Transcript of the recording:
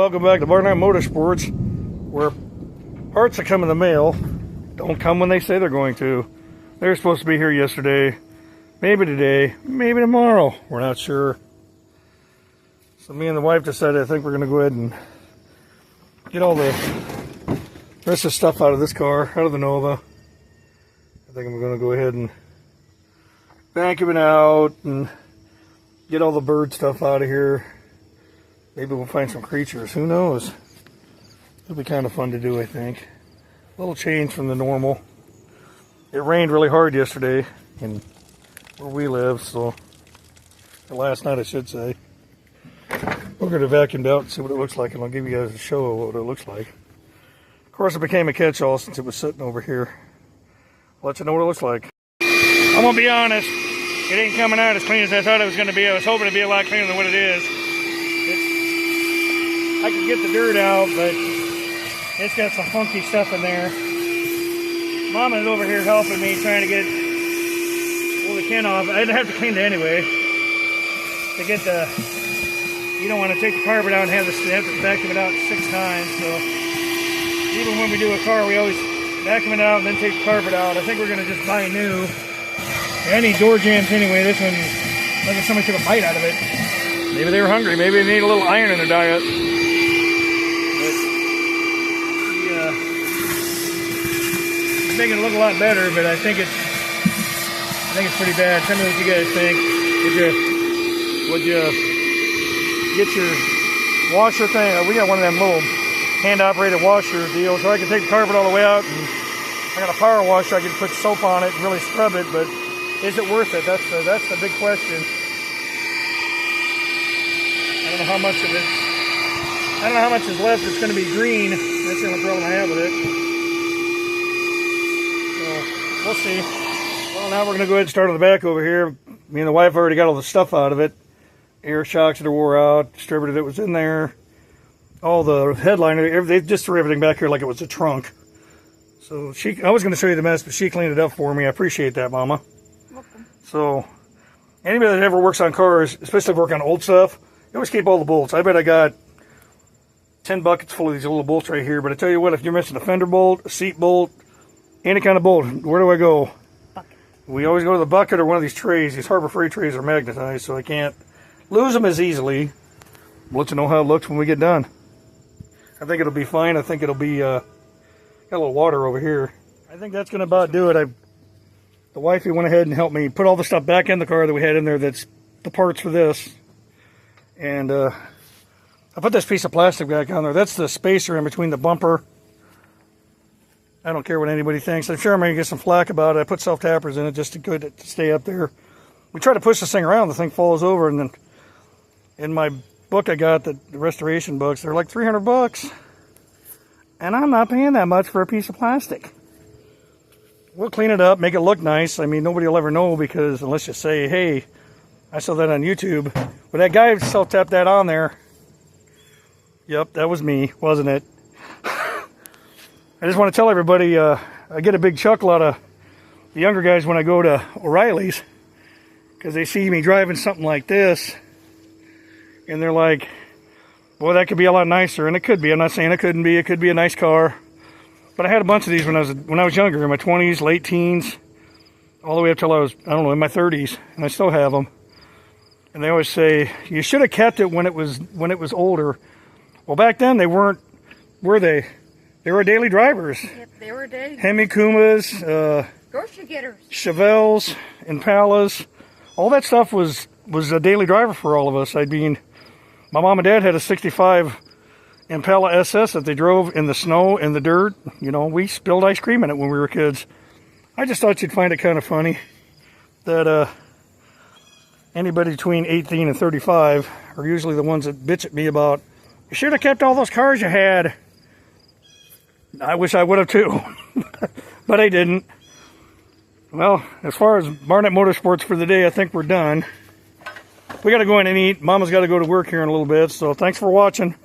welcome back to Barnett Motorsports, where parts that come in the mail don't come when they say they're going to. They were supposed to be here yesterday, maybe today, maybe tomorrow. We're not sure. So me and the wife decided I think we're going to go ahead and get all the rest of the stuff out of this car, out of the Nova. I think I'm going to go ahead and vacuum it out and get all the bird stuff out of here. Maybe we'll find some creatures. Who knows? It'll be kind of fun to do, I think. A little change from the normal. It rained really hard yesterday in where we live, so or last night I should say. We're going to vacuum it out and see what it looks like, and I'll give you guys a show of what it looks like. Of course, it became a catch-all since it was sitting over here. I'll let you know what it looks like. I'm going to be honest. It ain't coming out as clean as I thought it was going to be. I was hoping to be a lot cleaner than what it is. I can get the dirt out, but it's got some funky stuff in there. Mama's over here helping me, trying to get the can off. I'd have to clean it anyway. To get the, you don't want to take the carpet out and have to vacuum it out 6 times. So even when we do a car, we always vacuum it out and then take the carpet out. I think we're going to just buy new. I need door jams anyway. This one, like if somebody took a bite out of it. Maybe they were hungry. Maybe they need a little iron in their diet. Making it look a lot better, but I think it's pretty bad. Tell me what you guys think. Would you get your washer thing? We got one of them little hand-operated washer deals, so I can take the carpet all the way out, and I got a power washer. I can put soap on it and really scrub it, but is it worth it? That's the big question. I don't know how much of it. I don't know how much is left. It's going to be green. That's the only problem I have with it. We'll see. Well, now we're going to go ahead and start on the back over here. Me and the wife already got all the stuff out of it. Air shocks that are wore out, distributor that was in there, all the headliner, they just threw everything back here like it was a trunk. So I was going to show you the mess, but she cleaned it up for me. I appreciate that, Mama. Welcome. So anybody that ever works on cars, especially work on old stuff, you always keep all the bolts. I bet I got 10 buckets full of these little bolts right here. But I tell you what, if you're missing a fender bolt, a seat bolt, any kind of bolt, where do I go? Bucket. We always go to the bucket or one of these trays. These Harbor Freight trays are magnetized, so I can't lose them as easily. We'll let you know how it looks when we get done. I think it'll be fine. I think it'll be, got a little water over here. I think that's going to about do it. The wifey went ahead and helped me put all the stuff back in the car that we had in there that's the parts for this. And I put this piece of plastic back on there. That's the spacer in between the bumper. I don't care what anybody thinks. I'm sure I'm going to get some flack about it. I put self-tappers in it just to stay up there. We try to push this thing around, the thing falls over, and then in my book I got, the restoration books, they're like $300. And I'm not paying that much for a piece of plastic. We'll clean it up, make it look nice. I mean, nobody will ever know because unless you say, hey, I saw that on YouTube. But that guy self-tapped that on there. Yep, that was me, wasn't it? I just want to tell everybody, I get a big chuckle out of the younger guys when I go to O'Reilly's because they see me driving something like this and they're like, boy, that could be a lot nicer. And it could be. I'm not saying it couldn't be. It could be a nice car. But I had a bunch of these when I was younger, in my 20s, late teens, all the way up till I was, I don't know, in my 30s, and I still have them. And they always say, you should have kept it when it was older. Well, back then they weren't, were they? They were daily drivers. Yep, they were daily. Hemi Kumas, grocery getters, Chevelles, Impalas, all that stuff was a daily driver for all of us. I mean, my mom and dad had a 65 Impala SS that they drove in the snow and the dirt. You know, we spilled ice cream in it when we were kids. I just thought you'd find it kind of funny that anybody between 18 and 35 are usually the ones that bitch at me about, you should have kept all those cars you had. I wish I would have too, but I didn't. Well, as far as Barnett Motorsports for the day, I think we're done. We got to go in and eat. Mama's got to go to work here in a little bit, so thanks for watching.